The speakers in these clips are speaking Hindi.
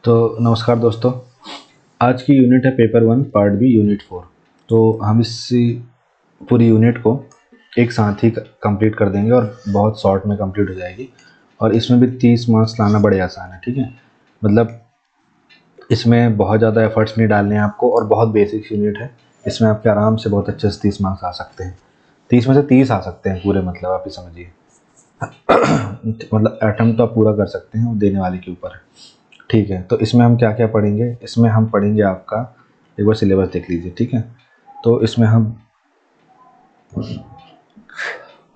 तो नमस्कार दोस्तों। आज की यूनिट है पेपर 1 पार्ट बी यूनिट 4। तो हम इस पूरी यूनिट को एक साथ ही कंप्लीट कर देंगे और बहुत शॉर्ट में कंप्लीट हो जाएगी। और इसमें भी 30 मार्क्स लाना बड़े आसान है, ठीक है। मतलब इसमें बहुत ज़्यादा एफर्ट्स नहीं डालने हैं आपको और बहुत बेसिक यूनिट है। इसमें आपके आराम से बहुत अच्छे से 30 मार्क्स आ सकते हैं। 30 में से 30 आ सकते हैं पूरे, मतलब आप ही समझिए। मतलब अटेम्प्ट तो आप पूरा कर सकते हैं, वो देने वाले के ऊपर है, ठीक है। तो इसमें हम क्या क्या पढ़ेंगे, इसमें हम पढ़ेंगे आपका, एक बार सिलेबस देख लीजिए, ठीक है। तो इसमें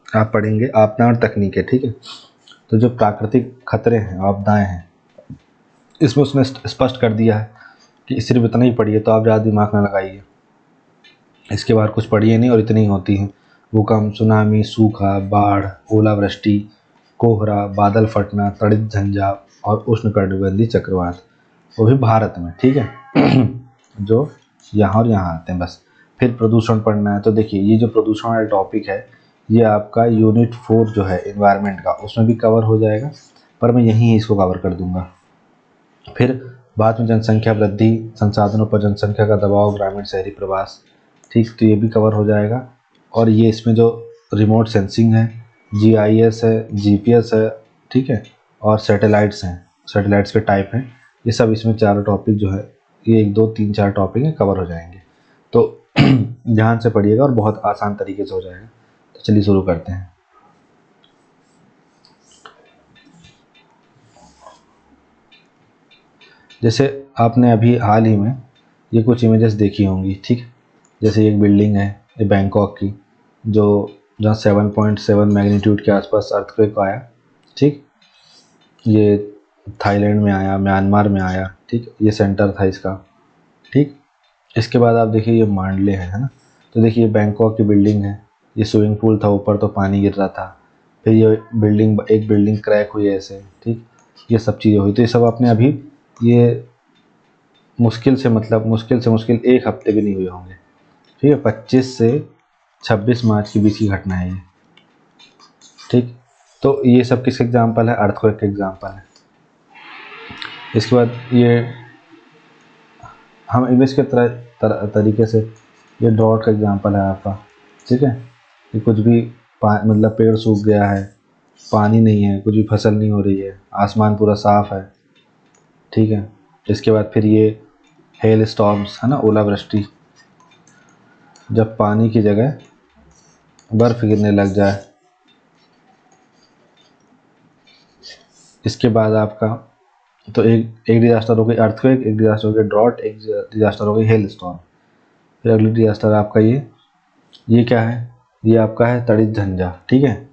आप पढ़ेंगे आपदा और तकनीकें, ठीक है। तो जो प्राकृतिक खतरे हैं, आपदाएं हैं, इसमें उसने स्पष्ट कर दिया है कि सिर्फ इतना ही पढ़िए, तो आप ज़्यादा दिमाग ना लगाइए, इसके बाहर कुछ पढ़िए नहीं और इतनी ही होती हैं। भूकंप, सुनामी, सूखा, बाढ़, ओलावृष्टि, कोहरा, बादल फटना, तड़ित झंझा और उष्णकटिबंधीय चक्रवात, वो भी भारत में, ठीक है। जो यहाँ और यहाँ आते हैं बस। फिर प्रदूषण पढ़ना है। तो देखिए, ये जो प्रदूषण वाला टॉपिक है, ये आपका यूनिट 4 जो है एनवायरनमेंट का, उसमें भी कवर हो जाएगा, पर मैं यहीं इसको कवर कर दूंगा। फिर बाद में जनसंख्या वृद्धि, संसाधनों पर जनसंख्या का दबाव, ग्रामीण शहरी प्रवास, ठीक, तो ये भी कवर हो जाएगा। और ये इसमें जो रिमोट सेंसिंग है, GIS है, GPS है, ठीक है, और सैटेलाइट्स हैं, सैटेलाइट्स के टाइप हैं, ये सब इसमें चारों टॉपिक जो है, ये 1 2 3 4 टॉपिक हैं, कवर हो जाएंगे। तो ध्यान से पढ़िएगा और बहुत आसान तरीके से हो जाएगा। तो चलिए शुरू करते हैं। जैसे आपने अभी हाल ही में ये कुछ इमेजेस देखी होंगी, ठीक। जैसे एक बिल्डिंग है, ये बैंकॉक की, जो जहाँ 7.7 मैग्नीट्यूड के आसपास अर्थक्वेक आया, ठीक। ये थाईलैंड में आया, म्यांमार में आया, ठीक, ये सेंटर था इसका, ठीक। इसके बाद आप देखिए ये मांडले है ना। तो देखिए बैंकॉक की बिल्डिंग है, ये स्विमिंग पूल था, ऊपर तो पानी गिर रहा था। फिर ये एक बिल्डिंग क्रैक हुई ऐसे, ठीक, ये सब चीज़ें हुई। तो ये सब आपने अभी, ये मुश्किल से मुश्किल 1 हफ्ते भी नहीं हुए होंगे, ठीक है। 25 से 26 मार्च के बीच की घटना है ये, ठीक। तो ये सब किस एग्जाम्पल है, अर्थक्वेक के एग्जाम्पल है। इसके बाद ये हम इमेज के तरीके से, ये ड्रॉट का एग्जाम्पल है आपका, ठीक है। कि कुछ भी मतलब पेड़ सूख गया है, पानी नहीं है, कुछ भी फसल नहीं हो रही है, आसमान पूरा साफ है, ठीक है। इसके बाद फिर ये हेल स्टॉर्म्स है ना, ओलावृष्टि, जब पानी की जगह बर्फ गिरने लग जाए। इसके बाद आपका, तो एक डिजास्टर हो गई अर्थक्वेक, एक डिजास्टर हो गया ड्रॉट, एक डिजास्टर हो गई हेल स्टॉर्म। फिर अगली डिजास्टर आपका ये क्या है, ये आपका है तड़ित झंझा, ठीक है।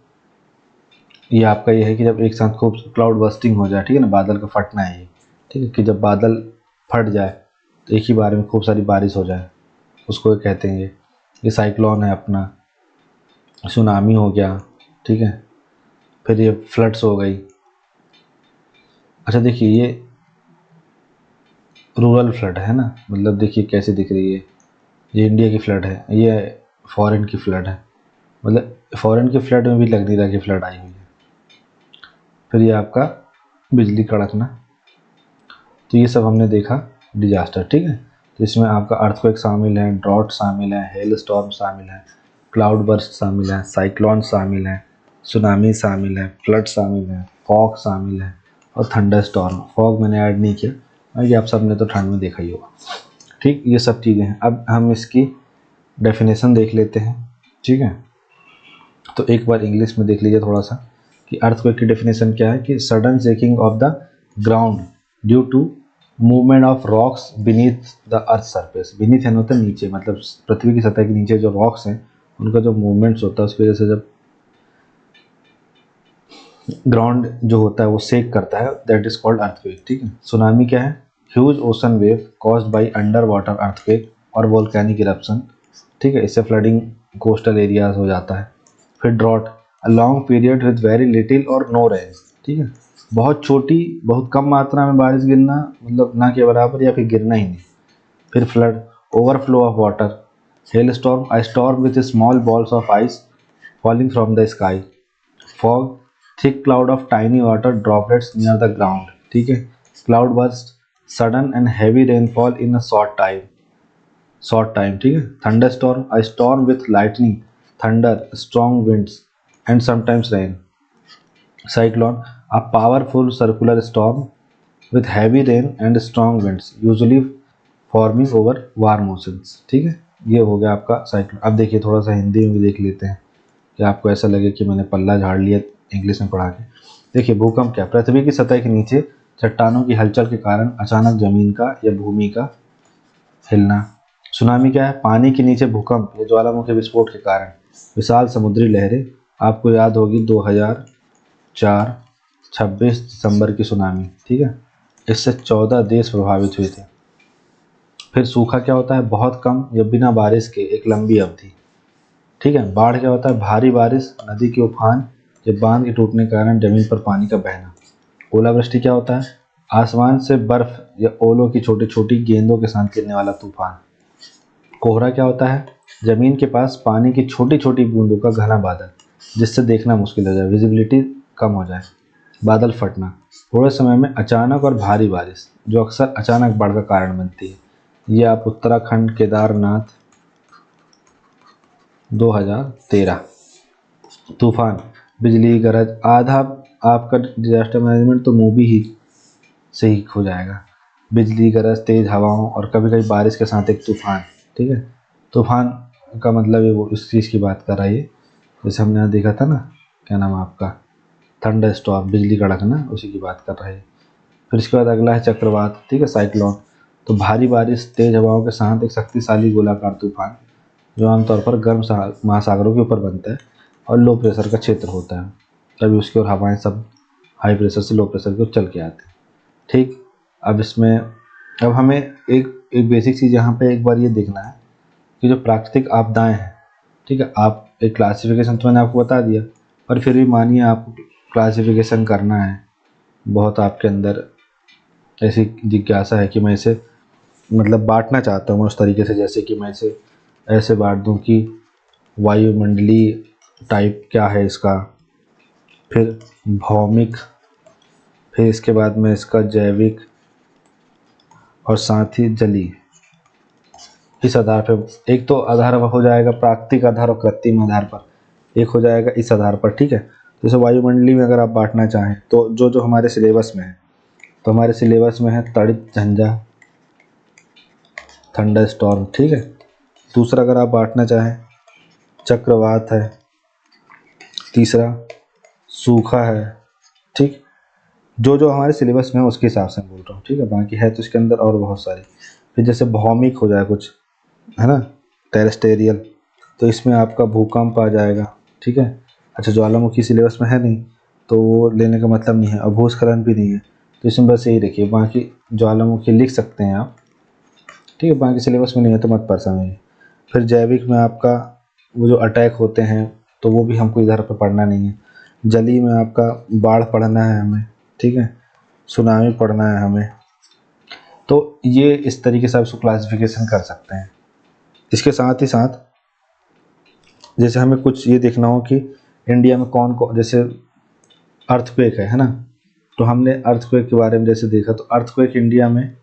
ये आपका ये है कि जब एक साथ खूब क्लाउड बस्टिंग हो जाए, ठीक है ना, बादल का फटना है ये, ठीक है, कि जब बादल फट जाए तो एक ही बार में खूब सारी बारिश हो जाए, उसको कहते हैं ये साइक्लोन है अपना। सुनामी हो गया, ठीक है। फिर ये फ्लड्स हो गई। अच्छा देखिए, ये रूरल फ्लड है ना, मतलब देखिए कैसे दिख रही है, ये इंडिया की फ्लड है, ये फॉरेन की फ्लड है, मतलब फॉरेन की फ्लड में भी लग नहीं रहा कि फ्लड आई हुई है। फिर ये आपका बिजली कड़कना। तो ये सब हमने देखा डिजास्टर, ठीक है। तो इसमें आपका अर्थक्वेक शामिल है, ड्रॉट शामिल है, हेल स्टॉर्म शामिल है, क्लाउड बर्स्ट शामिल है, साइक्लोन शामिल है, सुनामी शामिल है, फ्लड शामिल है, फॉग शामिल है, और थंडर स्टॉर्म। फॉग मैंने ऐड नहीं किया, ये आप सब ने तो ठंड में देखा ही होगा, ठीक। ये सब चीज़ें हैं। अब हम इसकी डेफिनेशन देख लेते हैं, ठीक है। तो एक बार इंग्लिश में देख लीजिए थोड़ा सा कि अर्थक्वेक की डेफिनेशन क्या है, कि sudden shaking of the ground due to movement of rocks beneath the earth surface. Beneath है होता है नीचे, मतलब पृथ्वी की सतह के नीचे जो रॉक्स हैं, उनका जो मूवमेंट्स होता है, उसकी वजह से जब ग्राउंड जो होता है वो शेक करता है, दैट इज कॉल्ड अर्थक्वेक, ठीक है। सुनामी क्या है, huge ocean wave caused by under water earthquake और वोल्केनिक इरप्शन, ठीक है। इससे फ्लडिंग कोस्टल एरियाज हो जाता है। फिर drought, a long period with very little और नो रेन, ठीक है, बहुत छोटी, बहुत कम मात्रा में बारिश गिरना, मतलब ना के बराबर या फिर गिरना ही नहीं। फिर flood, overflow of water. Hello storm, a storm with small balls of ice falling from the sky. Fog, thick cloud of tiny water droplets near the ground, ठीक है। Cloud burst, sudden and heavy rainfall in a short time, ठीक है। Thunderstorm, a storm with lightning, thunder, strong winds and sometimes rain. Cyclone, a powerful circular storm with heavy rain and strong winds usually forming over warm oceans, ठीक है। ये हो गया आपका साइक्लोन। अब देखिए थोड़ा सा हिंदी में भी देख लेते हैं कि आपको ऐसा लगे कि मैंने पल्ला झाड़ लिया इंग्लिश में पढ़ा के। देखिए भूकंप क्या, पृथ्वी की सतह के नीचे चट्टानों की हलचल के कारण अचानक जमीन का या भूमि का हिलना। सुनामी क्या है, पानी के नीचे भूकंप या ज्वालामुखी विस्फोट के कारण विशाल समुद्री लहरें। आपको याद होगी 2004 26 दिसंबर की सुनामी, ठीक है। इससे 14 देश प्रभावित हुए थे। फिर सूखा क्या होता है, बहुत कम या बिना बारिश के एक लंबी अवधि, ठीक है। बाढ़ क्या होता है, भारी बारिश, नदी के उफान या बांध के टूटने के कारण जमीन पर पानी का बहना। ओलावृष्टि क्या होता है, आसमान से बर्फ या ओलों की छोटी छोटी गेंदों के साथ गिरने वाला तूफान। कोहरा क्या होता है, जमीन के पास पानी की छोटी छोटी बूंदों का घना बादल जिससे देखना मुश्किल हो जाए, विजिबिलिटी कम हो जाए। बादल फटना, थोड़े समय में अचानक और भारी बारिश जो अक्सर अचानक बाढ़ का कारण बनती है। ये आप उत्तराखंड केदारनाथ 2013। तूफान, बिजली गरज, आधा आपका डिजास्टर मैनेजमेंट तो मूवी ही से ही हो जाएगा। बिजली गरज, तेज हवाओं और कभी कभी बारिश के साथ एक तूफान, ठीक है। तूफान का मतलब है वो इस चीज़ की बात कर रहा है ये, जैसे हमने यहाँ देखा था ना, क्या नाम है आपका, थंडर स्टॉर्म, बिजली कड़कना, उसी की बात कर रहा है। फिर इसके बाद अगला है चक्रवात, ठीक है, साइक्लोन। तो भारी बारिश, तेज हवाओं के साथ एक शक्तिशाली गोलाकार तूफान जो आमतौर पर गर्म महासागरों के ऊपर बनता है और लो प्रेशर का क्षेत्र होता है। तभी उसकी और हवाएं सब हाई प्रेशर से लो प्रेशर की ओर चल के आते हैं, ठीक। अब हमें एक एक बेसिक चीज़ यहाँ पे एक बार ये देखना है कि जो प्राकृतिक आपदाएं हैं, ठीक है, आप एक क्लासिफिकेशन तो मैंने आपको बता दिया, पर फिर भी मानिए आपको क्लासिफिकेशन करना है, बहुत आपके अंदर ऐसी जिज्ञासा है कि मैं इसे मतलब बांटना चाहता हूँ उस तरीके से, जैसे कि मैं इसे ऐसे बांट दूँ कि वायुमंडलीय टाइप क्या है इसका, फिर भौमिक, फिर इसके बाद में इसका जैविक और साथ ही जलीय। इस आधार पर एक तो आधार हो जाएगा प्राकृतिक आधार और कृत्रिम आधार पर, एक हो जाएगा इस आधार पर, ठीक है। जैसे वायुमंडलीय में अगर आप बांटना चाहें तो जो जो हमारे सिलेबस में है, तो हमारे सिलेबस में है तड़ित झंझा, थंडर स्टॉर्म, ठीक है। दूसरा अगर आप बांटना चाहें चक्रवात है, तीसरा सूखा है, ठीक। जो जो हमारे सिलेबस में है उसके हिसाब से बोल रहा हूँ, ठीक है। बाकी है तो इसके अंदर और बहुत सारे। फिर जैसे भौमिक हो जाए कुछ, है ना, टेरेस्टेरियल, तो इसमें आपका भूकंप आ जाएगा, ठीक है। अच्छा ज्वालामुखी सिलेबस में है नहीं तो वो लेने का मतलब नहीं है, और भूस्खलन भी नहीं है, तो इसमें बस यही रखिए। बाकी ज्वालामुखी लिख सकते हैं आप, ठीक है, बाकी सिलेबस में नहीं है तो मत परेशान। फिर जैविक में आपका वो जो अटैक होते हैं तो वो भी हमको इधर पर पढ़ना नहीं है। जली में आपका बाढ़ पढ़ना है हमें, ठीक है, सुनामी पढ़ना है हमें। तो ये इस तरीके से आप इसको क्लासिफिकेशन कर सकते हैं। इसके साथ ही साथ जैसे हमें कुछ ये देखना हो कि इंडिया में कौन कौन, जैसे अर्थक्वेक है ना, तो हमने अर्थक्वेक के बारे में जैसे देखा, तो अर्थक्वेक इंडिया में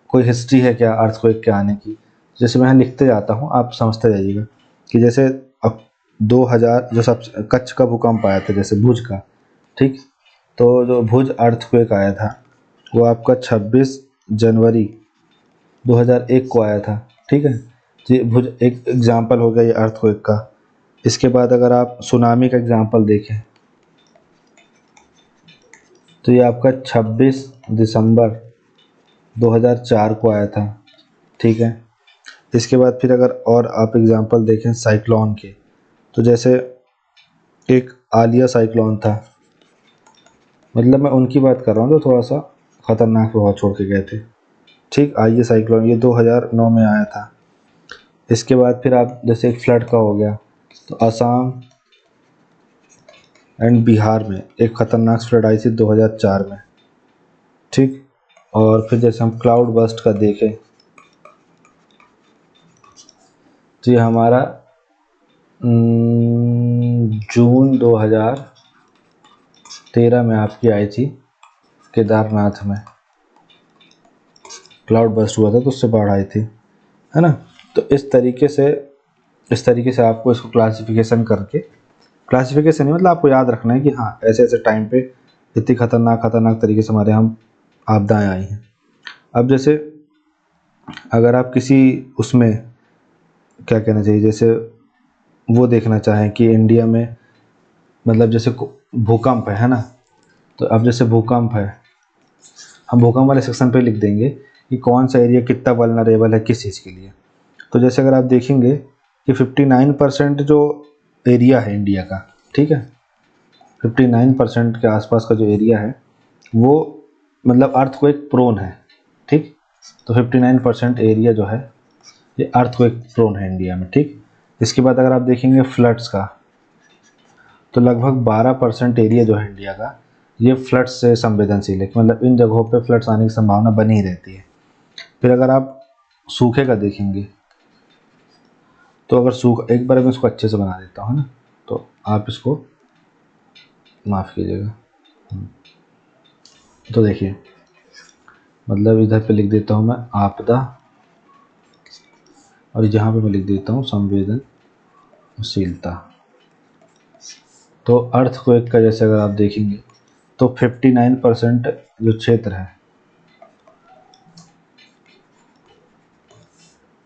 कोई हिस्ट्री है क्या अर्थक्वेक के आने की। जैसे मैं लिखते जाता हूँ आप समझते जाइएगा कि जैसे अब 2000 जो सब कच्छ का भूकंप आया था, जैसे भुज का, ठीक। तो जो भुज अर्थक्वेक आया था वो आपका 26 जनवरी 2001 को आया था, ठीक है। ये भुज एक एग्जाम्पल हो गया ये अर्थक्वेक का। इसके बाद अगर आप सुनामी का एग्जाम्पल देखें तो ये आपका 26 दिसंबर 2004 को आया था, ठीक है। इसके बाद फिर अगर और आप एग्जांपल देखें साइक्लोन के, तो जैसे एक आलिया साइक्लोन था, मतलब मैं उनकी बात कर रहा हूँ जो थोड़ा सा ख़तरनाक प्रभाव छोड़ के गए थे, ठीक। आइए साइक्लोन ये 2009 में आया था। इसके बाद फिर आप जैसे एक फ्लड का हो गया, तो असम एंड बिहार में एक ख़तरनाक फ्लड आई थी 2004 में, ठीक। और फिर जैसे हम क्लाउड बस्ट का देखें तो ये हमारा जून 2013 में आपकी आई थी केदारनाथ में, क्लाउड बर्स्ट हुआ था तो उससे बाढ़ आई थी, है ना। तो इस तरीके से आपको इसको क्लासिफिकेशन करके, क्लासिफिकेशन नहीं मतलब आपको याद रखना है कि हाँ ऐसे ऐसे टाइम पे इतनी खतरनाक तरीके से हमारे यहाँ आपदाएं आई हैं। अब जैसे अगर आप किसी उसमें क्या कहना चाहिए, जैसे वो देखना चाहें कि इंडिया में मतलब जैसे भूकंप है ना, तो अब जैसे भूकंप है, हम भूकंप वाले सेक्शन पे लिख देंगे कि कौन सा एरिया कितना वल्नरेबल है किस चीज़ के लिए। तो जैसे अगर आप देखेंगे कि 59% जो एरिया है इंडिया का, ठीक है, 59% के आसपास का जो एरिया है वो मतलब अर्थक्वेक प्रोन है, ठीक। तो 59% एरिया जो है ये अर्थक्वेक प्रोन है इंडिया में, ठीक। इसके बाद अगर आप देखेंगे फ्लड्स का, तो लगभग 12% एरिया जो है इंडिया का ये फ्लड्स से संवेदनशील है, मतलब इन जगहों पे फ्लड्स आने की संभावना बनी ही रहती है। फिर अगर आप सूखे का देखेंगे तो अगर सूखा, एक बार मैं इसको अच्छे से बना देता हूँ ना, तो आप इसको माफ़ कीजिएगा। तो देखिए मतलब इधर पे लिख देता हूँ मैं आपदा, और यहाँ पे मैं लिख देता हूँ संवेदनशीलता। तो अर्थक्वेक का जैसे अगर आप देखेंगे तो 59% जो क्षेत्र है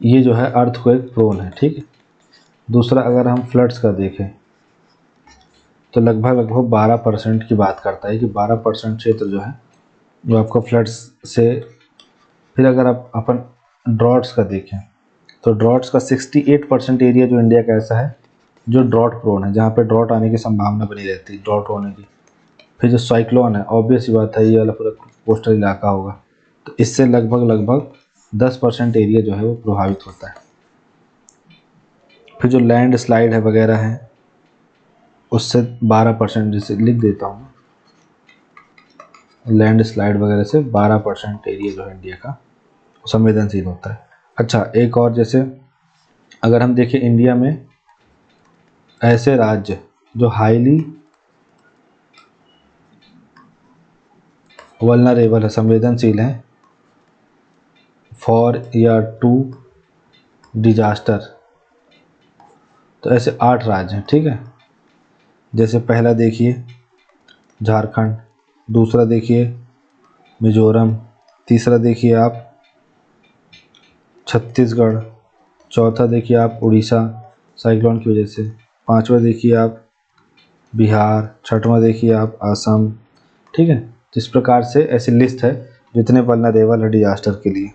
ये जो है अर्थक्वेक प्रोन है, ठीक है। दूसरा अगर हम फ्लड्स का देखें तो लगभग 12% की बात करता है कि 12% क्षेत्र जो है वो आपका फ्लड्स से। फिर अगर आप अपन ड्रॉट्स का देखें तो ड्रॉट्स का 68% एरिया जो इंडिया का ऐसा है जो ड्रॉट प्रोन है, जहाँ पे ड्रॉट आने की संभावना बनी रहती है, ड्रॉट होने की। फिर जो साइक्लोन है, ऑब्वियस ही बात है ये वाला पूरा कोस्टल इलाका होगा, तो इससे लगभग 10% एरिया जो है वो प्रभावित होता है। फिर जो लैंड स्लाइड है वगैरह है उससे 12%, जिसे लिख देता हूँ लैंड स्लाइड वगैरह से 12% एरिया जो है इंडिया का संवेदनशील होता है। अच्छा एक और, जैसे अगर हम देखें इंडिया में ऐसे राज्य जो हाईली वल्नरेबल है, संवेदनशील हैं फॉर या टू डिजास्टर, तो ऐसे 8 राज्य हैं, ठीक है। जैसे पहला देखिए झारखंड, दूसरा देखिए मिजोरम, तीसरा देखिए आप छत्तीसगढ़, चौथा देखिए आप उड़ीसा साइक्लोन की वजह से, पांचवा देखिए आप बिहार, छठवां देखिए आप आसाम, ठीक है। तो इस प्रकार से ऐसी लिस्ट है जितने वल्नरेबल है डिजास्टर के लिए।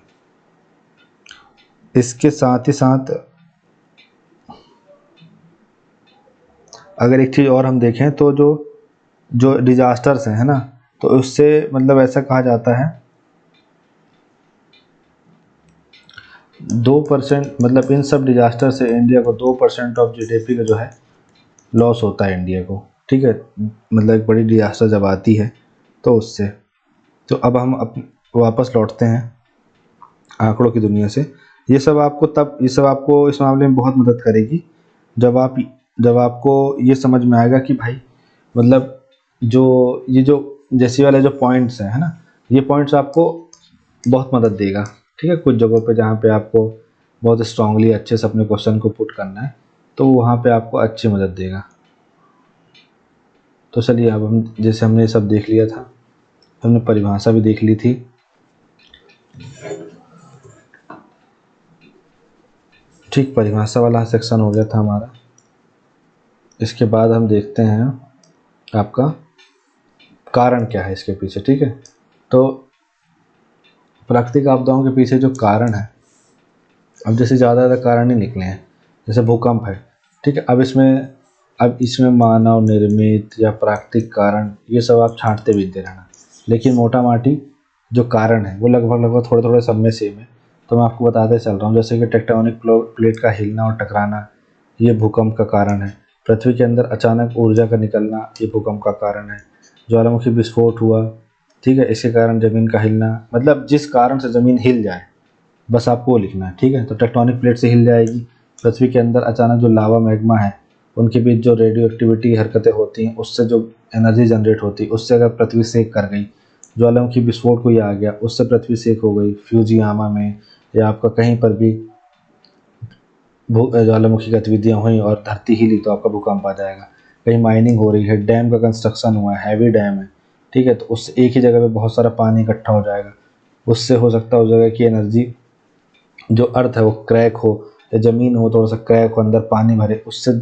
इसके साथ ही साथ अगर एक चीज़ और हम देखें तो जो डिजास्टर्स हैं, है ना, तो उससे मतलब ऐसा कहा जाता है 2%, मतलब इन सब डिजास्टर से इंडिया को 2% ऑफ जीडीपी का जो है लॉस होता है इंडिया को, ठीक है। मतलब एक बड़ी डिजास्टर जब आती है तो उससे। तो अब हम वापस लौटते हैं आंकड़ों की दुनिया से। ये सब आपको इस मामले में बहुत मदद करेगी जब आपको ये समझ में आएगा कि भाई मतलब जो जैसी वाले जो पॉइंट्स हैं, है ना, ये पॉइंट्स आपको बहुत मदद देगा, ठीक है। कुछ जगहों पे जहाँ पे आपको बहुत स्ट्रांगली अच्छे से अपने क्वेश्चन को पुट करना है तो वहाँ पे आपको अच्छी मदद देगा। तो चलिए अब हम जैसे हमने सब देख लिया था, हमने परिभाषा भी देख ली थी, ठीक, परिभाषा वाला सेक्शन हो गया था हमारा। इसके बाद हम देखते हैं आपका कारण क्या है इसके पीछे, ठीक है। तो प्राकृतिक आपदाओं के पीछे जो कारण है, अब जैसे ज़्यादा कारण ही निकले हैं, जैसे भूकंप है, ठीक है। अब इसमें मानव निर्मित या प्राकृतिक कारण ये सब आप छांटते बीनते रहना, लेकिन मोटा माटी जो कारण है वो लगभग थोड़े थोड़े सब में सेम है। तो मैं आपको बताते चल रहा हूँ, जैसे कि टेक्टोनिक प्लेट का हिलना और टकराना ये भूकंप का कारण है। पृथ्वी के अंदर अचानक ऊर्जा का निकलना ये भूकंप का कारण है। ज्वालामुखी विस्फोट हुआ, ठीक है, इसके कारण ज़मीन का हिलना, मतलब जिस कारण से ज़मीन हिल जाए बस आपको वो लिखना है, ठीक है। तो टेक्टोनिक प्लेट से हिल जाएगी, पृथ्वी के अंदर अचानक जो लावा मैग्मा है उनके बीच जो रेडियो एक्टिविटी हरकतें होती हैं उससे जो एनर्जी जनरेट होती है, उससे अगर पृथ्वी सेक कर गई ज्वालामुखी विस्फोट कोई आ गया, उससे पृथ्वी सेक हो गई, फ्यूजियामा में या आपका कहीं पर भी ज्वालामुखी गतिविधियाँ हुई और धरती हिली तो आपका भूकंप आ जाएगा। कहीं माइनिंग हो रही है, डैम का कंस्ट्रक्शन हुआ है, हैवी डैम है, ठीक है, तो उससे एक ही जगह पे बहुत सारा पानी इकट्ठा हो जाएगा, उससे हो सकता है उस जगह की एनर्जी जो अर्थ है वो क्रैक हो, या ज़मीन हो थोड़ा सा क्रैक हो, अंदर पानी भरे, उससे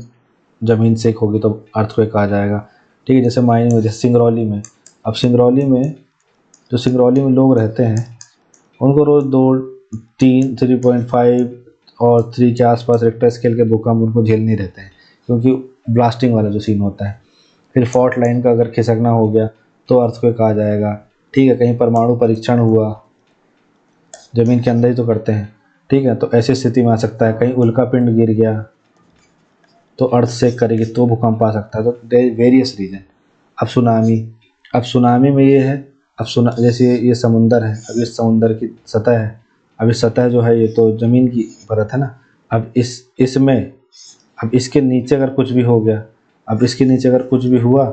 ज़मीन सेक होगी तो अर्थक्वेक आ जाएगा। ठीक है, जैसे माइनिंग में, जैसे सिंगरौली में, अब सिंगरौली में जो सिंगरौली में लोग रहते हैं उनको रोज़ 2, 3, 3.5 और 3 के आसपास रिक्टर स्केल के भूकंप उनको झेलने रहते हैं, क्योंकि ब्लास्टिंग वाला जो सीन होता है। फिर फॉल्ट लाइन का अगर खिसकना हो गया तो अर्थक्वेक आ जाएगा। ठीक है, कहीं परमाणु परीक्षण हुआ, ज़मीन के अंदर ही तो करते हैं, ठीक है, तो ऐसी स्थिति में आ सकता है। कहीं उल्का पिंड गिर गया तो अर्थ सेक करेगी तो भूकंप आ सकता है। तो देयर वेरियस रीजन। अब सुनामी में ये है, अब जैसे ये समुंदर है, अब इस समुंदर की सतह है, अब इस सतह जो है ये तो ज़मीन की परत है ना, अब इसमें अब इसके नीचे अगर कुछ भी हो गया, अब इसके नीचे अगर कुछ भी हुआ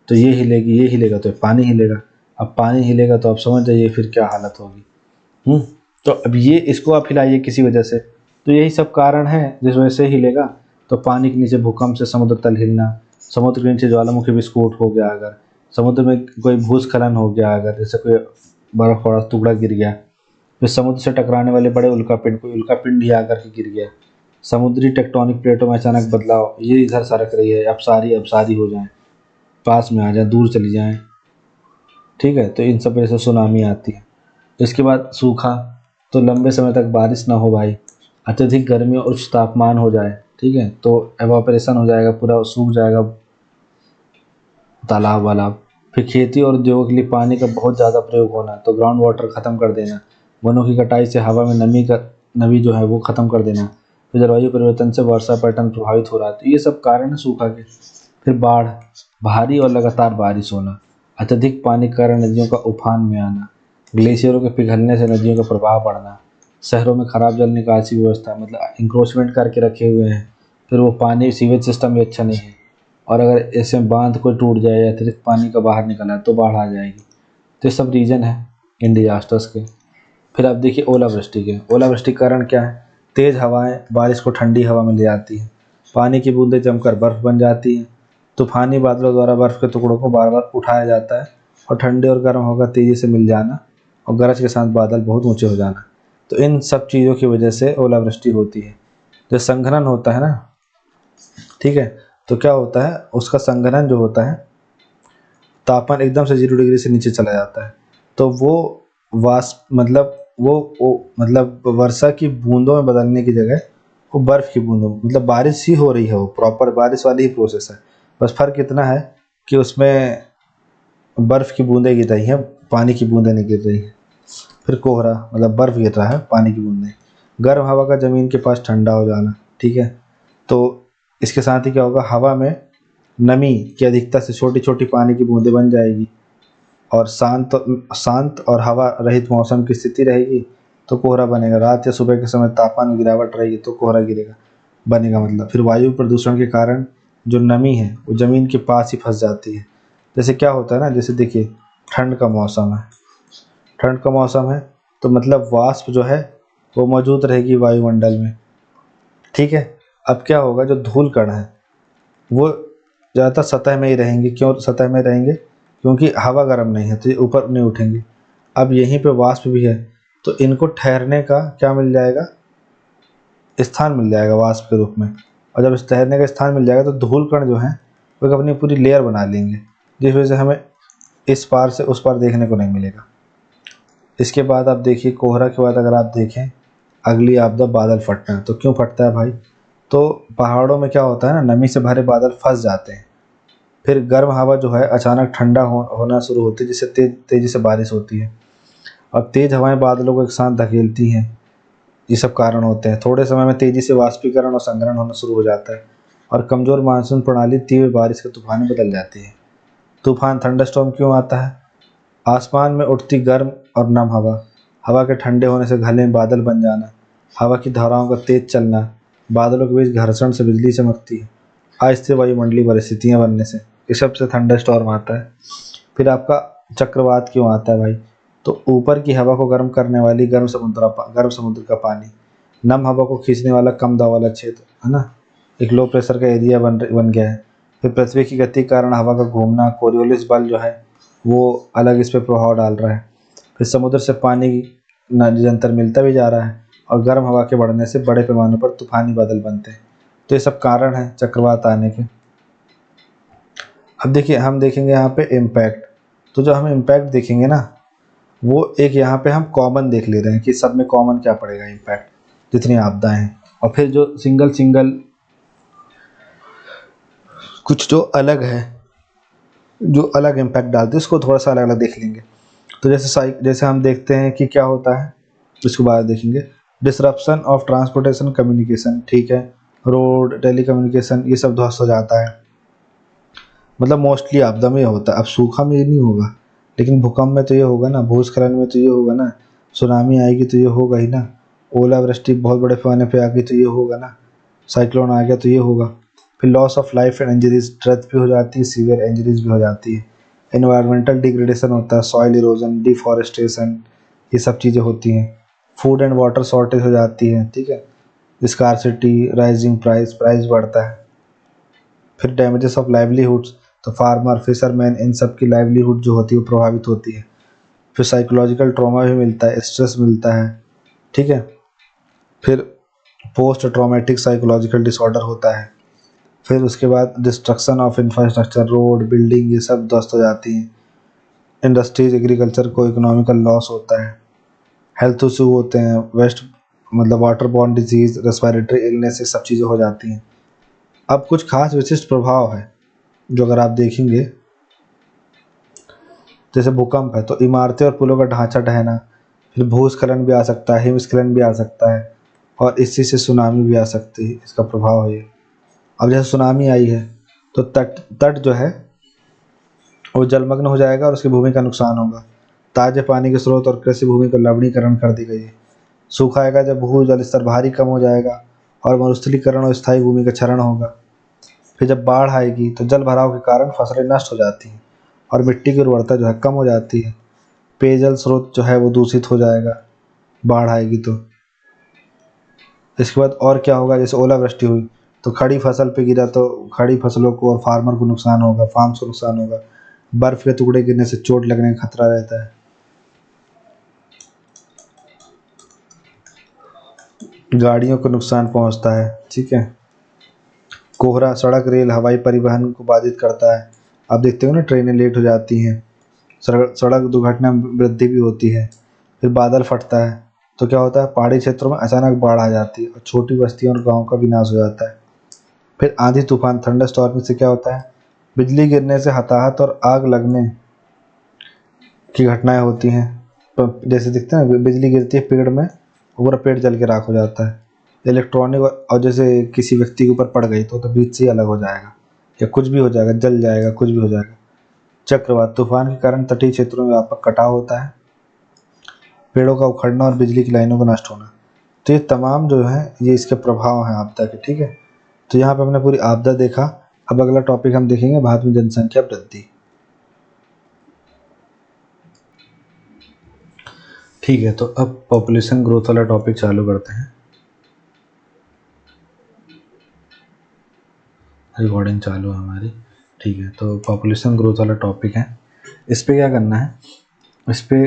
तो ये हिलेगी, ये हिलेगा तो पानी हिलेगा, अब पानी हिलेगा तो आप समझ जाइए फिर क्या हालत होगी। तो अब ये इसको आप हिलाइए किसी वजह से, तो यही सब कारण है जिस वजह से हिलेगा। तो पानी के नीचे भूकंप से समुद्र तल हिलना, समुद्र के नीचे ज्वालामुखी विस्फोट हो गया, अगर समुद्र में कोई भूस्खलन हो गया, अगर जैसे कोई बर्फ वाला टुकड़ा गिर गया, फिर समुद्र से टकराने वाले बड़े उल्कापिंड, कोई उल्कापिंड ही आकर के गिर गया, समुद्री टेक्टोनिक प्लेटों में अचानक बदलाव, ये इधर सरक रही है, अब सारी हो जाए, पास में आ जाए, दूर चली जाएं, ठीक है, तो इन सब वजह से सुनामी आती है। इसके बाद सूखा, तो लंबे समय तक बारिश ना हो भाई, अत्यधिक गर्मी और उच्च तापमान हो जाए, ठीक है, तो एवापोरेशन हो जाएगा, पूरा सूख जाएगा तालाब वालाब। फिर खेती और उद्योगों के लिए पानी का बहुत ज़्यादा प्रयोग होना, तो ग्राउंड वाटर ख़त्म कर देना, वनों की कटाई से हवा में नमी जो है वो ख़त्म कर देना, फिर जलवायु परिवर्तन से वर्षा पैटर्न प्रभावित हो रहा है, तो ये सब कारण है सूखा के। फिर बाढ़, भारी और लगातार बारिश होना, अत्यधिक पानी के कारण नदियों का उफान में आना, ग्लेशियरों के पिघलने से नदियों का प्रवाह बढ़ना, शहरों में खराब जल निकासी व्यवस्था, मतलब इंक्रोचमेंट करके रखे हुए हैं, फिर वो पानी सीवेज सिस्टम भी अच्छा नहीं है, और अगर ऐसे बांध कोई टूट जाए या अतिरिक्त पानी का बाहर निकला तो बाढ़ आ जाएगी। तो ये सब रीजन है इन डिजास्टर्स के। फिर आप देखिए ओलावृष्टि के, ओलावृष्टि के कारण क्या है, तेज़ हवाएं बारिश को ठंडी हवा में ले जाती हैं, पानी की बूंदें जमकर बर्फ़ बन जाती हैं, तूफानी बादलों द्वारा बर्फ़ के टुकड़ों को बार बार उठाया जाता है, और ठंडे और गर्म हवा तेज़ी से मिल जाना, और गरज के साथ बादल बहुत ऊंचे हो जाना। तो इन सब चीज़ों की वजह से ओलावृष्टि होती है। जो संघनन होता है ना, ठीक है, तो क्या होता है, उसका संघनन जो होता है, तापमान एकदम से 0 डिग्री से नीचे चला जाता है, तो वो वाष्प मतलब वो मतलब वर्षा की बूंदों में बदलने की जगह वो बर्फ़ की बूंदों, मतलब बारिश ही हो रही है, वो प्रॉपर बारिश वाली ही प्रोसेस है, बस फ़र्क इतना है कि उसमें बर्फ़ की बूंदें गिर रही हैं, पानी की बूंदें नहीं गिर रही हैं। फिर कोहरा, मतलब बर्फ़ गिर रहा है, पानी की बूंदें। गर्म हवा का ज़मीन के पास ठंडा हो जाना, ठीक है, तो इसके साथ ही क्या होगा, हवा में नमी की अधिकता से छोटी छोटी पानी की बूंदें बन जाएगी, और शांत और हवा रहित मौसम की स्थिति रहेगी तो कोहरा बनेगा। रात या सुबह के समय तापमान में गिरावट रहेगी तो कोहरा गिरेगा बनेगा, मतलब। फिर वायु प्रदूषण के कारण जो नमी है वो ज़मीन के पास ही फंस जाती है। जैसे क्या होता है ना, जैसे देखिए ठंड का मौसम है, ठंड का मौसम है तो मतलब वाष्प जो है वो मौजूद रहेगी वायुमंडल में, ठीक है। अब क्या होगा, जो धूल कण है वो ज़्यादातर सतह में ही रहेंगे। क्यों सतह में रहेंगे, क्योंकि हवा गर्म नहीं है तो ये ऊपर नहीं उठेंगे। अब यहीं पे वाष्प भी है तो इनको ठहरने का क्या मिल जाएगा, स्थान मिल जाएगा वाष्प के रूप में। और जब इस ठहरने का स्थान मिल जाएगा तो धूल कण जो है वो एक अपनी पूरी लेयर बना लेंगे, जिस वजह से हमें इस पार से उस पार देखने को नहीं मिलेगा। इसके बाद आप देखिए, कोहरा के बाद अगर आप देखें अगली आपदा बादल फटना। तो क्यों फटता है भाई, तो पहाड़ों में क्या होता है ना, नमी से भरे बादल फंस जाते हैं, फिर गर्म हवा जो है अचानक ठंडा होना शुरू होती है, जिससे तेज़ी से बारिश होती है। और तेज़ हवाएं बादलों को एक साथ धकेलती हैं, ये सब कारण होते हैं। थोड़े समय में तेज़ी से वाष्पीकरण और संघनन होना शुरू हो जाता है, और कमज़ोर मानसून प्रणाली तीव्र बारिश के तूफान में बदल जाती है। तूफान थंडरस्टॉर्म क्यों आता है, आसमान में उठती गर्म और नम हवा, हवा के ठंडे होने से घने बादल बन जाना, हवा की धाराओं का तेज चलना, बादलों के बीच घर्षण से बिजली चमकती है, अस्थिर वायुमंडलीय परिस्थितियाँ बनने से, ये सब से थंडरस्टॉर्म आता है। फिर आपका चक्रवात क्यों आता है भाई? तो ऊपर की हवा को गर्म करने वाली गर्म समुद्र का पानी, नम हवा को खींचने वाला कम दबाव वाला क्षेत्र, है ना, एक लो प्रेशर का एरिया बन गया है। फिर पृथ्वी की गति के कारण हवा का घूमना, कोरियोलिस बल जो है वो अलग इस पे प्रभाव डाल रहा है। फिर समुद्र से पानी निरंतर मिलता भी जा रहा है और गर्म हवा के बढ़ने से बड़े पैमाने पर तूफानी बादल बनते हैं। तो ये सब कारण है चक्रवात आने के। अब देखिए हम देखेंगे यहाँ पे इम्पैक्ट। तो जो हम इम्पैक्ट देखेंगे ना, वो एक यहाँ पे हम कॉमन देख ले रहे हैं कि सब में कॉमन क्या पड़ेगा इम्पैक्ट, जितनी आपदाएं हैं। और फिर जो सिंगल कुछ जो अलग है, जो अलग इम्पैक्ट डालते हैं, उसको थोड़ा सा अलग अलग देख लेंगे। तो जैसे हम देखते हैं कि क्या होता है, उसके बाद देखेंगे डिसरप्शन ऑफ ट्रांसपोर्टेशन कम्युनिकेशन, ठीक है, रोड टेली कम्युनिकेशन ये सब ध्वस्त हो जाता है। मतलब मोस्टली आपदा में होता है। अब सूखा में ये नहीं होगा, लेकिन भूकंप में तो ये होगा ना, भूस्खलन में तो ये होगा ना, सुनामी आएगी तो ये होगा ही ना, ओलावृष्टि बहुत बड़े पैमाने पे आ गई तो ये होगा ना, साइक्लोन आ गया तो ये होगा। फिर loss of life and injuries, death भी हो जाती है, सीवियर इंजरीज भी हो जाती है। एनवायरमेंटल डिग्रेडेशन होता है, सॉइल इरोजन, डिफॉरेस्टेशन, ये सब चीज़ें होती हैं। फूड एंड वाटर शॉर्टेज हो जाती है, ठीक है, स्कार्सिटी, राइजिंग प्राइस बढ़ता है। फिर डैमेजेस ऑफ लाइवलीहुड्स, तो फार्मर, फिशरमैन, इन सब की लाइवलीहुड जो होती है वो प्रभावित होती है। फिर साइकोलॉजिकल ट्रॉमा भी मिलता है, स्ट्रेस मिलता है, ठीक है। फिर पोस्ट ट्रॉमेटिक साइकोलॉजिकल डिसऑर्डर होता है। फिर उसके बाद destruction of infrastructure, road building ये सब ध्वस्त हो जाती हैं। इंडस्ट्रीज एग्रीकल्चर को इकोनॉमिकल लॉस होता है। हेल्थ इशू होते हैं, वेस्ट मतलब water borne disease, respiratory illness, ये सब चीज़ें हो जाती हैं। अब कुछ खास विशिष्ट प्रभाव है जो अगर आप देखेंगे, जैसे भूकंप है तो इमारतें और पुलों का ढांचा ढहना, फिर भूस्खलन भी आ सकता है, हिमस्खलन भी आ सकता है, और इसी से सुनामी भी आ सकती है, इसका प्रभाव है ये। अब जैसे सुनामी आई है तो तट तट जो है वो जलमग्न हो जाएगा और उसकी भूमि का नुकसान होगा। ताजे पानी के स्रोत और कृषि भूमि को लवणीकरण कर दी गई है। सूखा आएगा जब भू जल स्तर भारी कम हो जाएगा और मरुस्थलीकरण और स्थायी भूमि का क्षरण होगा। फिर जब बाढ़ आएगी तो जल भराव के कारण फसलें नष्ट हो जाती हैं और मिट्टी की उर्वरता जो है कम हो जाती है। पेयजल स्रोत जो है वो दूषित हो जाएगा, बाढ़ आएगी तो। इसके बाद और क्या होगा, जैसे ओलावृष्टि हुई तो खड़ी फसल पे गिरा तो खड़ी फसलों को और फार्मर को नुकसान होगा, फार्म्स को नुकसान होगा। बर्फ के टुकड़े गिरने से चोट लगने का खतरा रहता है। गाड़ियों को नुकसान पहुंचता है, ठीक है। कोहरा सड़क, रेल, हवाई परिवहन को बाधित करता है। आप देखते हो ना ट्रेनें लेट हो जाती हैं, सड़क दुर्घटना में वृद्धि भी होती है। फिर बादल फटता है तो क्या होता है, पहाड़ी क्षेत्रों में अचानक बाढ़ आ जाती है और छोटी बस्तियों और गाँव का विनाश हो जाता है। फिर आंधी तूफान, थंडर स्टॉर्म से क्या होता है, बिजली गिरने से हताहत और आग लगने की घटनाएं होती हैं। तो जैसे दिखते हैं ना, बिजली गिरती है पेड़ में, पूरा पेड़ जल के राख हो जाता है। इलेक्ट्रॉनिक और जैसे किसी व्यक्ति के ऊपर पड़ गई तो बीच से ही अलग हो जाएगा, या कुछ भी हो जाएगा, जल जाएगा, कुछ भी हो जाएगा। चक्रवात, तूफान के कारण तटीय क्षेत्रों में व्यापक कटाव होता है, पेड़ों का उखड़ना और बिजली की लाइनों का नष्ट होना। तो ये तमाम जो है ये इसके प्रभाव हैं आपदा के, ठीक है। तो यहाँ पे हमने पूरी आपदा देखा। अब अगला टॉपिक हम देखेंगे भारत में जनसंख्या वृद्धि, ठीक है। तो अब पॉपुलेशन ग्रोथ वाला टॉपिक चालू करते हैं। रिकॉर्डिंग चालू है हमारी, ठीक है। तो पॉपुलेशन ग्रोथ वाला टॉपिक है, इस पे क्या करना है, इस पे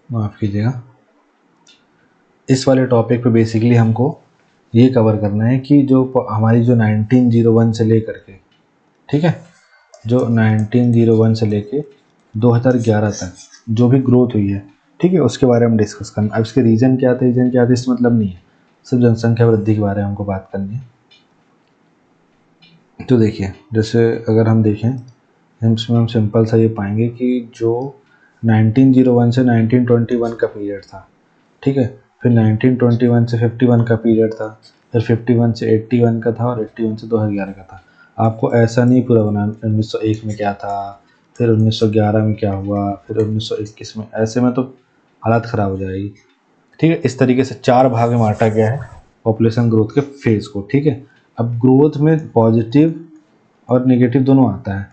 माफ़ कीजिएगा, इस वाले टॉपिक पे बेसिकली हमको ये कवर करना है कि जो हमारी जो 1901 से लेकर के, ठीक है, जो 1901 से लेके 2011 तक जो भी ग्रोथ हुई है, ठीक है, उसके बारे में डिस्कस करना। अब इसके रीज़न क्या थे, इसका मतलब नहीं है, सिर्फ जनसंख्या वृद्धि के बारे में हमको बात करनी है। तो देखिए, जैसे अगर हम देखें, इसमें हम सिंपल सा ये पाएंगे कि जो 1901 से 1921 का पीरियड था, ठीक है, फिर 1921 से 51 का पीरियड था, फिर 51 से 81 का था और 81 से 2011 का था। आपको ऐसा नहीं पूरा बनाना 1901 में क्या था, फिर 1911 में क्या हुआ, फिर 1921 में, ऐसे में तो हालत ख़राब हो जाएगी, ठीक है। इस तरीके से 4 भाग में बांटा गया है पॉपुलेशन ग्रोथ के फेज़ को, ठीक है। अब ग्रोथ में पॉजिटिव और नेगेटिव दोनों आता है,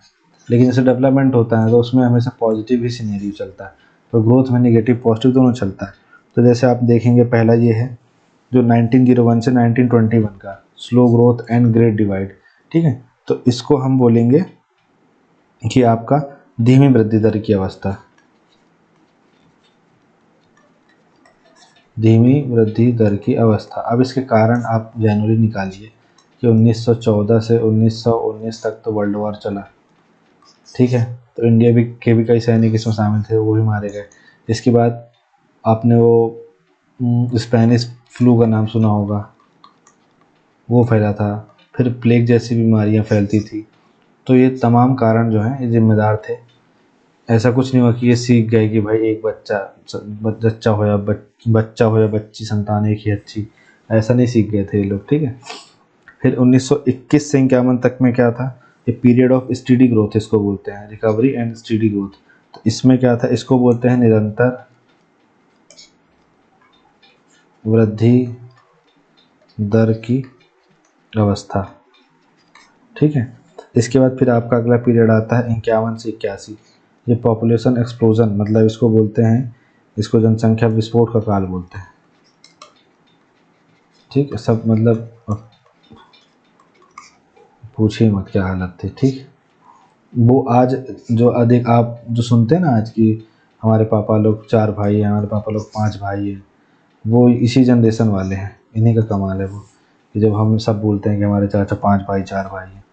लेकिन जैसे डेवलपमेंट होता है तो उसमें हमेशा पॉजिटिव ही सिनेरियो चलता है, तो ग्रोथ में नेगेटिव पॉजिटिव दोनों चलता है। तो जैसे आप देखेंगे पहला ये है जो 1901 से 1921 का slow growth and great divide, ठीक है। तो इसको हम बोलेंगे कि आपका धीमी वृद्धि दर की अवस्था, धीमी वृद्धि दर की अवस्था। अब इसके कारण आप जनवरी निकालिए कि 1914 से 1919 तक तो वर्ल्ड वॉर चला, ठीक है। तो इंडिया के भी कई सैनिक इसमें शामिल थे, वो भी मारे गए। इसके बाद आपने वो स्पेनिश फ्लू का नाम सुना होगा, वो फैला था। फिर प्लेग जैसी बीमारियां फैलती थी। तो ये तमाम कारण जो हैं ये जिम्मेदार थे। ऐसा कुछ नहीं हुआ कि ये सीख गए कि भाई एक बच्चा हो या बच्ची संतान एक ही अच्छी, ऐसा नहीं सीख गए थे ये लोग, ठीक है। फिर 1921 से 51 तक में क्या था, ये पीरियड ऑफ स्टेडी ग्रोथ इसको बोलते हैं, रिकवरी एंड स्टेडी ग्रोथ। तो इसमें क्या था, इसको बोलते हैं निरंतर वृद्धि दर की अवस्था, ठीक है। इसके बाद फिर आपका अगला पीरियड आता है 51 से 81। ये पॉपुलेशन एक्सप्लोजन, मतलब इसको बोलते हैं, इसको जनसंख्या विस्फोट का काल बोलते हैं, ठीक है। सब मतलब पूछिए मत क्या हालत थी, ठीक। वो आज जो अधिक आप जो सुनते हैं ना आज की, हमारे पापा लोग 4 भाई हैं, हमारे पापा लोग 5 भाई हैं, वो इसी जनरेशन वाले हैं, इन्हीं का कमाल है वो, कि जब हम सब बोलते हैं कि हमारे चाचा 5 भाई 4 भाई हैं।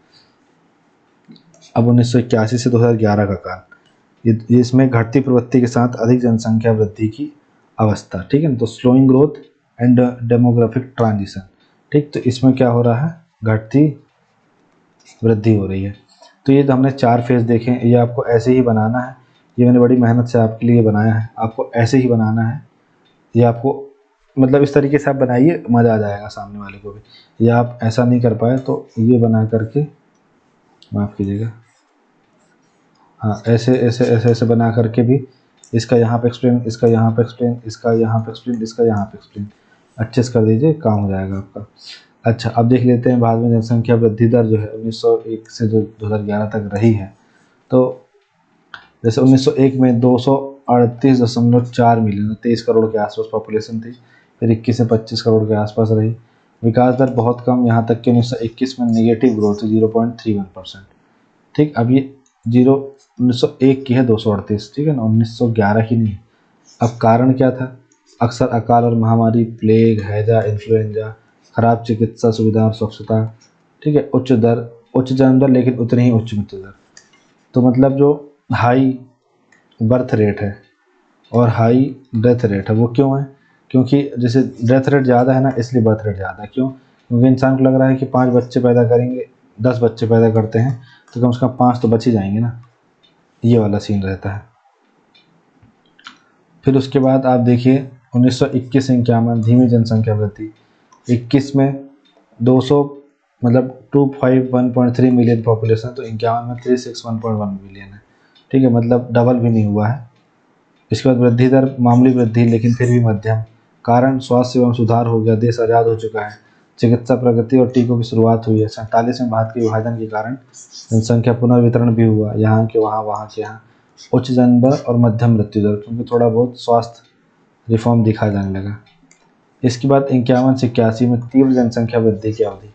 अब 1981 से 2011 का काल, ये इसमें घटती प्रवृत्ति के साथ अधिक जनसंख्या वृद्धि की अवस्था, ठीक है। तो slowing growth and demographic transition, ठीक। तो इसमें क्या हो रहा है, घटती वृद्धि हो रही है। तो ये तो हमने 4 फेज़ देखे। ये आपको ऐसे ही बनाना है, ये मैंने बड़ी मेहनत से आपके लिए बनाया है, आपको ऐसे ही बनाना है। ये आपको मतलब इस तरीके से आप बनाइए, मज़ा आ जाएगा सामने वाले को भी। या आप ऐसा नहीं कर पाए तो ये बना करके, माफ़ कीजिएगा, हाँ, ऐसे ऐसे ऐसे ऐसे बना करके भी, इसका यहाँ पे एक्सप्लेन, इसका यहाँ पे एक्सप्लेन, इसका यहाँ पे एक्सप्लेन, इसका यहाँ पे एक्सप्लेन, अच्छे से कर दीजिए, काम हो जाएगा आपका। अच्छा, अब देख लेते हैं बाद में जनसंख्या वृद्धि दर जो है 1901 से जो 2011 तक रही है। तो जैसे 1901 में 238.4 मिलियन, 23 करोड़ के आसपास पॉपुलेशन थी। फिर 21 से 25 करोड़ के आसपास रही। विकास दर बहुत कम, यहाँ तक कि 1921 में नेगेटिव ग्रोथ 0.31%, ठीक। अब ये 1901 की है 238, ठीक है ना, 1911 की नहीं। अब कारण क्या था, अक्सर अकाल और महामारी, प्लेग, हैजा, इन्फ्लुएंजा, खराब चिकित्सा सुविधा और स्वच्छता, ठीक है। उच्च जन्म दर लेकिन उतनी ही उच्च मृत्यु दर। तो मतलब जो हाई बर्थ रेट है और हाई डेथ रेट है, वो क्यों है, क्योंकि जैसे डेथ रेट ज़्यादा है ना, इसलिए बर्थ रेट ज़्यादा है। क्यों, क्योंकि इंसान को लग रहा है कि 5 बच्चे पैदा करेंगे, 10 बच्चे पैदा करते हैं तो कम से कम 5 तो बच ही जाएंगे ना, ये वाला सीन रहता है। फिर उसके बाद आप देखिए 1921 से 51 धीमी जनसंख्या वृद्धि। 21 में 200 मतलब 251.3 मिलियन पॉपुलेशन, तो 51 में 361.1 मिलियन है, ठीक है। मतलब डबल भी नहीं हुआ है। इसके बाद वृद्धि दर मामूली वृद्धि, लेकिन फिर भी मध्यम। कारण स्वास्थ्य सेवा में सुधार हो गया, देश आज़ाद हो चुका है, चिकित्सा प्रगति और टीकों की शुरुआत हुई है। 47 में भारत के विभाजन के कारण जनसंख्या पुनर्वितरण भी हुआ, यहाँ के वहाँ, वहाँ के यहाँ। उच्च जन्म दर और मध्यम मृत्यु दर, क्योंकि थोड़ा बहुत स्वास्थ्य रिफॉर्म दिखा जाने लगा। इसके बाद 51 से 81 में तीव्र जनसंख्या वृद्धि की अवधि।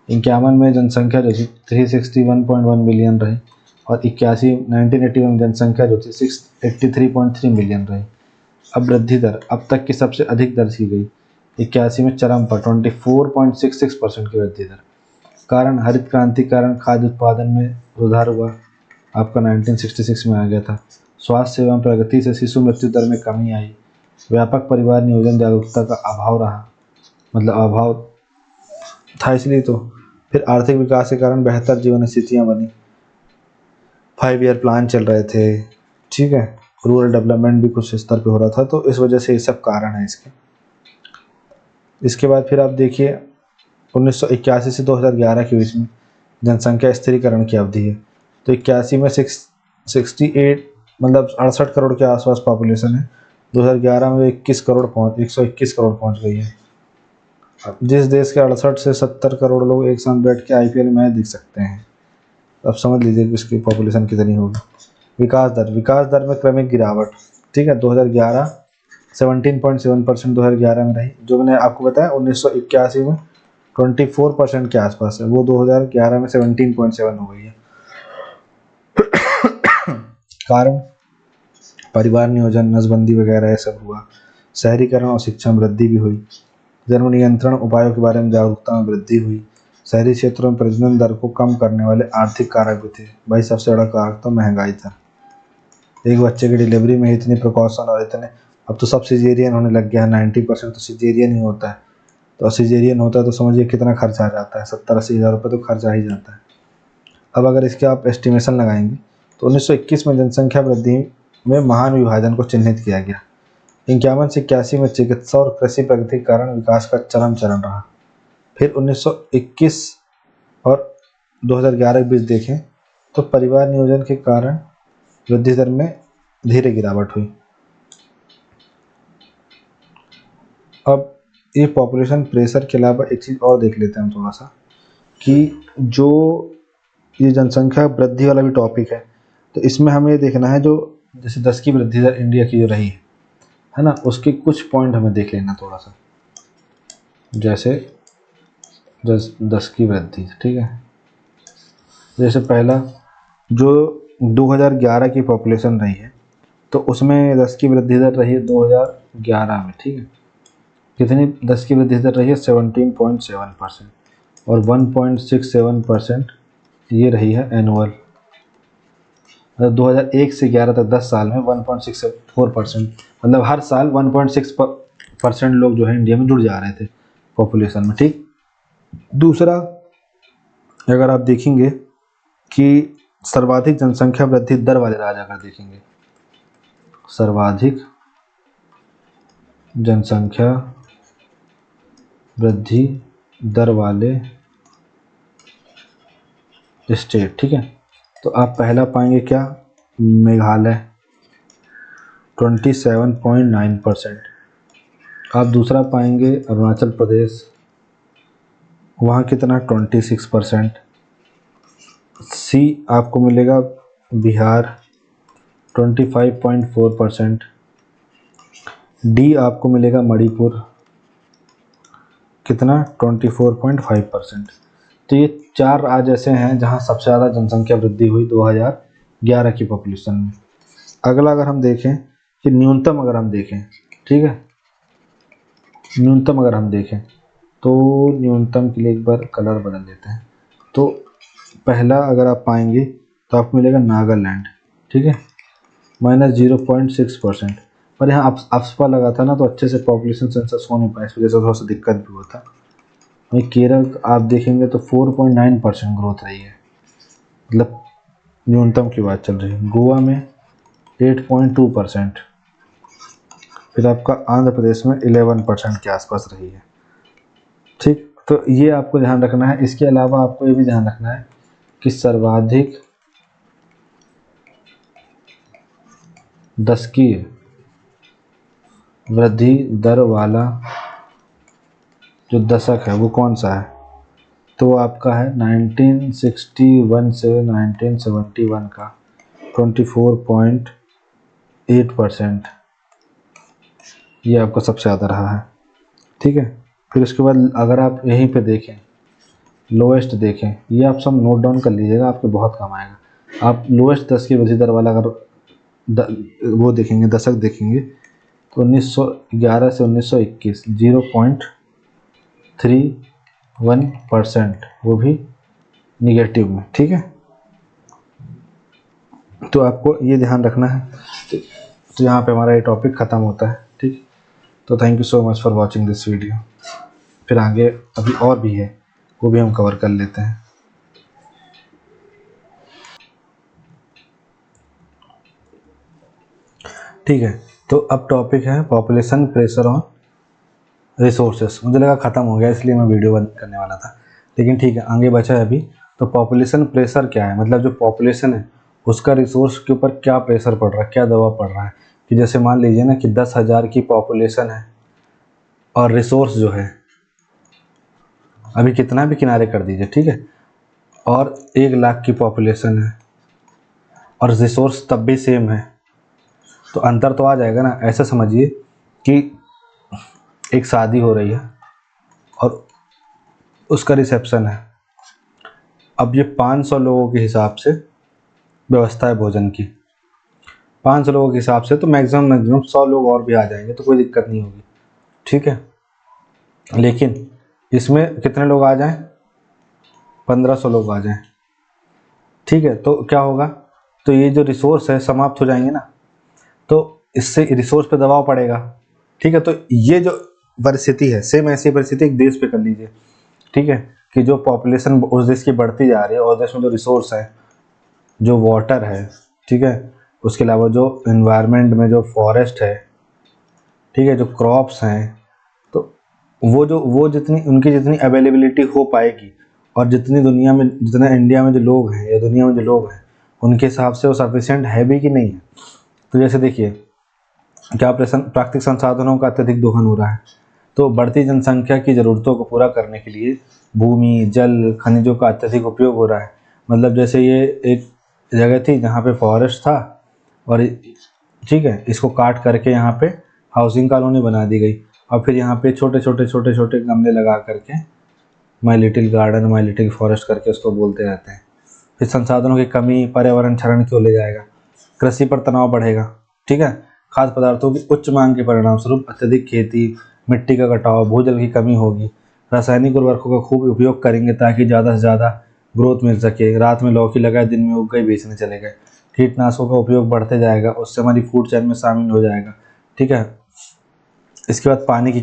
51 में जनसंख्या जो थी 361.1 मिलियन रही, और 1981 में जनसंख्या जो थी 683.3 मिलियन रही। अब वृद्धि दर अब तक की सबसे अधिक दर्ज की गई, 81 में चरम पर 24.66% की वृद्धि दर। कारण हरित क्रांति के कारण खाद्य उत्पादन में सुधार हुआ, आपका 1966 में आ गया था। स्वास्थ्य सेवा प्रगति से शिशु मृत्यु दर में कमी आई। व्यापक परिवार नियोजन जागरूकता का अभाव रहा, मतलब अभाव था इसलिए। तो फिर आर्थिक विकास के कारण बेहतर जीवन स्थितियाँ बनी, 5 ईयर प्लान चल रहे थे, ठीक है। रूरल डेवलपमेंट भी कुछ स्तर पे हो रहा था, तो इस वजह से ये सब कारण है इसके। इसके बाद फिर आप देखिए 1981 से 2011 के बीच में जनसंख्या स्थिरीकरण की अवधि है। तो 81 में 68 मतलब 68 करोड़ के आसपास पॉपुलेशन है। 2011 में 121 करोड़ पहुँच गई है। अब जिस देश के 68 से 70 करोड़ लोग एक साथ बैठ के IPL मैच देख सकते हैं, अब समझ लीजिए कि इसकी पॉपुलेशन कितनी होगी। विकास दर में क्रमिक गिरावट, ठीक है। 2011 17.7% 2011 में रही, जो मैंने आपको बताया 1981 में 24% के आसपास है, वो 2011 में 17.7 हो गई है। कारण परिवार नियोजन, नसबंदी वगैरह ये सब हुआ। शहरीकरण और शिक्षा में वृद्धि भी हुई। जन्म नियंत्रण उपायों के बारे में जागरूकता में वृद्धि हुई। शहरी क्षेत्रों में प्रजनन दर को कम करने वाले आर्थिक कारक भी थे। भाई सबसे बड़ा कारक तो महंगाई था। एक बच्चे की डिलीवरी में इतनी प्रिकॉशन और इतने, अब तो सब सिजेरियन होने लग गया है, 90% तो सिजेरियन ही होता है। तो सिजेरियन होता है तो समझिए कितना खर्चा आ जाता है, 70-80 हज़ार रुपये तो खर्चा ही जाता है। अब अगर इसके आप एस्टिमेशन लगाएंगे तो 1921 में जनसंख्या वृद्धि में महान विभाजन को चिन्हित किया गया। 51 से 81 में चिकित्सा और कृषि प्रगति के कारण विकास का चरम चरण रहा। फिर 1921 और 2011 के बीच देखें तो परिवार नियोजन के कारण वृद्धि दर में धीरे गिरावट हुई। अब ये पॉपुलेशन प्रेशर के अलावा एक चीज़ और देख लेते हैं हम थोड़ा सा, कि जो ये जनसंख्या वृद्धि वाला भी टॉपिक है, तो इसमें हमें देखना है जो जैसे 10 की वृद्धि दर इंडिया की जो रही है ना, उसके कुछ पॉइंट हमें देख लेना थोड़ा सा। जैसे 10 की वृद्धि, ठीक है। जैसे पहला जो 2011 की पॉपुलेशन रही है, तो उसमें 10 की वृद्धि दर रही है 2011 में, ठीक है। कितनी 10 की वृद्धि दर रही है? 17.7%, और 1.67% ये रही है एनुअल। 2001 से 11 तक 10 साल में 1.64%, मतलब हर साल 1.6% लोग जो है इंडिया में जुड़ जा रहे थे पॉपुलेशन में, ठीक। दूसरा, अगर आप देखेंगे कि सर्वाधिक जनसंख्या वृद्धि दर वाले राज्य अगर देखेंगे, सर्वाधिक जनसंख्या वृद्धि दर वाले स्टेट, ठीक है, तो आप पहला पाएंगे क्या? मेघालय 27.9%। आप दूसरा पाएंगे अरुणाचल प्रदेश, वहाँ कितना? 26%। सी आपको मिलेगा बिहार 25.4%। डी आपको मिलेगा मणिपुर, कितना? 24.5%। तो ये 4 राज्य ऐसे हैं जहाँ सबसे ज़्यादा जनसंख्या वृद्धि हुई 2011 की पॉपुलेशन में। अगला अगर हम देखें कि न्यूनतम अगर हम देखें, ठीक है, न्यूनतम अगर हम देखें तो न्यूनतम के लिए एक बार कलर बदल देते हैं। तो पहला अगर आप पाएंगे तो आपको मिलेगा नागालैंड, ठीक है, -0.6%। पर यहाँ अफस्पा लगा था ना, तो अच्छे से पॉपुलेशन सेंसस हो नहीं पाया, इस वजह से थोड़ा सा दिक्कत भी हुआ था। वहीं केरल आप देखेंगे तो 4.9% ग्रोथ रही है, मतलब न्यूनतम की बात चल रही है। गोवा में 8.2%। फिर आपका आंध्र प्रदेश में 11% के आसपास रही है, ठीक। तो ये आपको ध्यान रखना है। इसके अलावा आपको ये भी ध्यान रखना है कि सर्वाधिक 10 की वृद्धि दर वाला जो दशक है वो कौन सा है? तो वो आपका है 1961 से 1971 का 24.8%, ये आपका सबसे ज़्यादा रहा है, ठीक है। फिर उसके बाद अगर आप यहीं पे देखें, लोएस्ट देखें, ये आप सब नोट डाउन कर लीजिएगा, आपके बहुत काम आएगा। आप लोएस्ट 10 की वृद्धि दर वाला अगर वो देखेंगे, दशक देखेंगे, तो 1911 से 1921 0.31%, वो भी निगेटिव में, ठीक है। तो आपको ये ध्यान रखना है। तो यहाँ पे हमारा ये टॉपिक ख़त्म होता है, ठीक। तो thank you so much for watching this video. फिर आगे अभी और भी है, वो भी हम कवर कर लेते हैं। ठीक है, तो अब टॉपिक है पॉपुलेशन प्रेशर ऑन रिसोर्सेस। मुझे लगा ख़त्म हो गया, इसलिए मैं वीडियो बंद करने वाला था, लेकिन ठीक है, आगे बचा है अभी। तो पॉपुलेशन प्रेशर क्या है? मतलब जो पॉपुलेशन है उसका रिसोर्स के ऊपर क्या प्रेशर पड़ रहा है, क्या दबाव पड़ रहा है। कि जैसे मान लीजिए ना कि 10,000 की पॉपुलेशन है और रिसोर्स जो है अभी कितना भी किनारे कर दीजिए, ठीक है, और 1 लाख की पॉपुलेशन है और रिसोर्स तब भी सेम है, तो अंतर तो आ जाएगा ना। ऐसा समझिए कि एक शादी हो रही है और उसका रिसेप्शन है। अब ये 500 लोगों के हिसाब से व्यवस्था है भोजन की, 500 लोगों के हिसाब से, तो मैक्सिमम 100 लोग और भी आ जाएंगे तो कोई दिक्कत नहीं होगी, ठीक है। लेकिन इसमें कितने लोग आ जाएं, 1500 लोग आ जाएं, ठीक है। तो क्या होगा, तो ये जो रिसोर्स है समाप्त हो जाएंगे ना, तो इससे रिसोर्स पे दबाव पड़ेगा, ठीक है। तो ये जो परिस्थिति है, सेम ऐसी परिस्थिति एक देश पे कर लीजिए, ठीक है, कि जो पॉपुलेशन उस देश की बढ़ती जा रही है और देश में जो रिसोर्स है, जो वाटर है, ठीक है, उसके अलावा जो इन्वायरमेंट में जो फॉरेस्ट है, ठीक है, जो क्रॉप्स हैं, तो वो जितनी उनकी जितनी अवेलेबिलिटी हो पाएगी और जितनी दुनिया में, जितना इंडिया में जो लोग हैं या दुनिया में जो लोग हैं, उनके हिसाब से वो सफिशिएंट है भी कि नहीं है। तो जैसे देखिए, क्या प्राकृतिक संसाधनों का अत्यधिक दोहन हो रहा है, तो बढ़ती जनसंख्या की ज़रूरतों को पूरा करने के लिए भूमि, जल, खनिजों का अत्यधिक उपयोग हो रहा है। मतलब जैसे ये एक जगह थी जहाँ पे फॉरेस्ट था और ठीक है, इसको काट करके यहाँ पे हाउसिंग कॉलोनी बना दी गई और फिर यहाँ पे छोटे छोटे गमले लगा करके my little garden, my little forest करके उसको बोलते रहते हैं। फिर संसाधनों की कमी, पर्यावरण क्षरण की ओर ले जाएगा, कृषि पर तनाव बढ़ेगा, ठीक है। खाद्य पदार्थों की उच्च मांग के परिणाम स्वरूप अत्यधिक खेती, मिट्टी का कटाव, भूजल की कमी होगी। रासायनिक उर्वरकों का खूब उपयोग करेंगे ताकि ज़्यादा से ज़्यादा ग्रोथ मिल सके। रात में लौकी लगाए, दिन में उग गई, बेचने चले गए। कीटनाशकों का उपयोग बढ़ते जाएगा, उससे हमारी फूड चेन में शामिल हो जाएगा, ठीक है। इसके बाद पानी की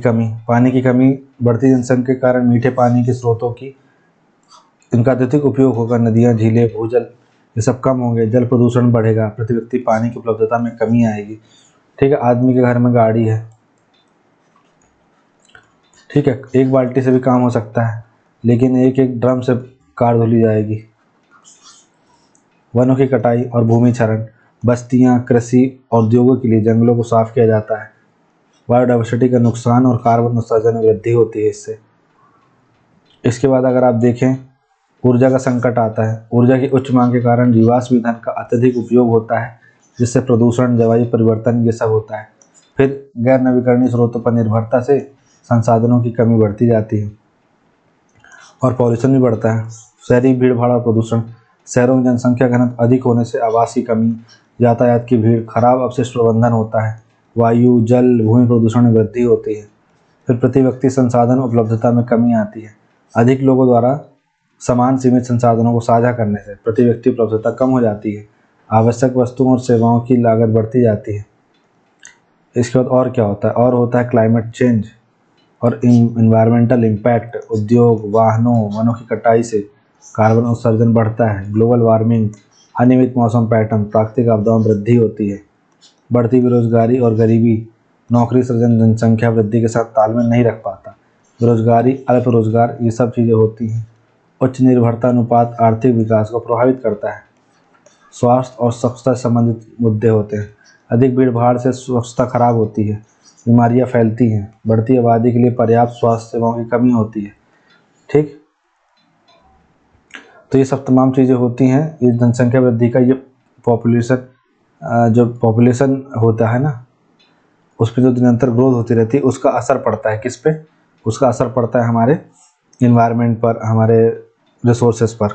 कमी, बढ़ती जनसंख्या के कारण मीठे पानी के स्रोतों की इनका अत्यधिक उपयोग होगा। नदियाँ, झीलें, भूजल ये सब कम होंगे, जल प्रदूषण बढ़ेगा, प्रति व्यक्ति पानी की उपलब्धता में कमी आएगी, ठीक है। आदमी के घर में गाड़ी है, ठीक है, एक बाल्टी से भी काम हो सकता है, लेकिन एक एक ड्रम से कार धुली जाएगी। वनों की कटाई और भूमि क्षरण, बस्तियाँ, कृषि और उद्योगों के लिए जंगलों को साफ किया जाता है। बायोडाइवर्सिटी का नुकसान और कार्बन उत्सर्जन में वृद्धि होती है इससे। इसके बाद अगर आप देखें, ऊर्जा का संकट आता है। ऊर्जा की उच्च मांग के कारण जीवाश्म ईंधन का अत्यधिक उपयोग होता है, जिससे प्रदूषण, जलवायु परिवर्तन ये सब होता है। फिर गैर नवीकरणीय स्रोतों पर निर्भरता से संसाधनों की कमी बढ़ती जाती है और पॉल्यूशन भी बढ़ता है। शहरी भीड़ भाड़ और प्रदूषण, शहरों में जनसंख्या घनत्व अधिक होने से आवास की कमी, यातायात की भीड़, खराब अपशिष्ट प्रबंधन होता है। वायु, जल, भूमि प्रदूषण में वृद्धि होती है। फिर प्रति व्यक्ति संसाधन उपलब्धता में कमी आती है। अधिक लोगों द्वारा समान सीमित संसाधनों को साझा करने से प्रति व्यक्ति उपलब्धता कम हो जाती है। आवश्यक वस्तुओं और सेवाओं की लागत बढ़ती जाती है। इसके बाद और क्या होता है, और होता है क्लाइमेट चेंज और इन्वायरमेंटल इम्पैक्ट। उद्योग, वाहनों, वनों की कटाई से कार्बन उत्सर्जन बढ़ता है। ग्लोबल वार्मिंग, अनियमित मौसम पैटर्न, प्राकृतिक आपदाओं में वृद्धि होती है। बढ़ती बेरोजगारी और गरीबी, नौकरी सृजन जनसंख्या वृद्धि के साथ तालमेल नहीं रख पाता। बेरोजगारी, अल्प रोजगार, ये सब चीज़ें होती हैं। उच्च निर्भरता अनुपात आर्थिक विकास को प्रभावित करता है। स्वास्थ्य और स्वच्छता से संबंधित मुद्दे होते हैं। अधिक भीड़ भाड़ से स्वच्छता खराब होती है, बीमारियां फैलती हैं। बढ़ती आबादी के लिए पर्याप्त स्वास्थ्य सेवाओं की कमी होती है, ठीक। तो ये सब तमाम चीज़ें होती हैं। ये जनसंख्या वृद्धि का, ये पॉपुलेशन, जो पॉपुलेशन होता है ना, उस पर जो निरंतर ग्रोथ होती रहती है, उसका असर पड़ता है किस पे, उसका असर पड़ता है हमारे इन्वायरमेंट पर, हमारे रिसोर्सेज पर।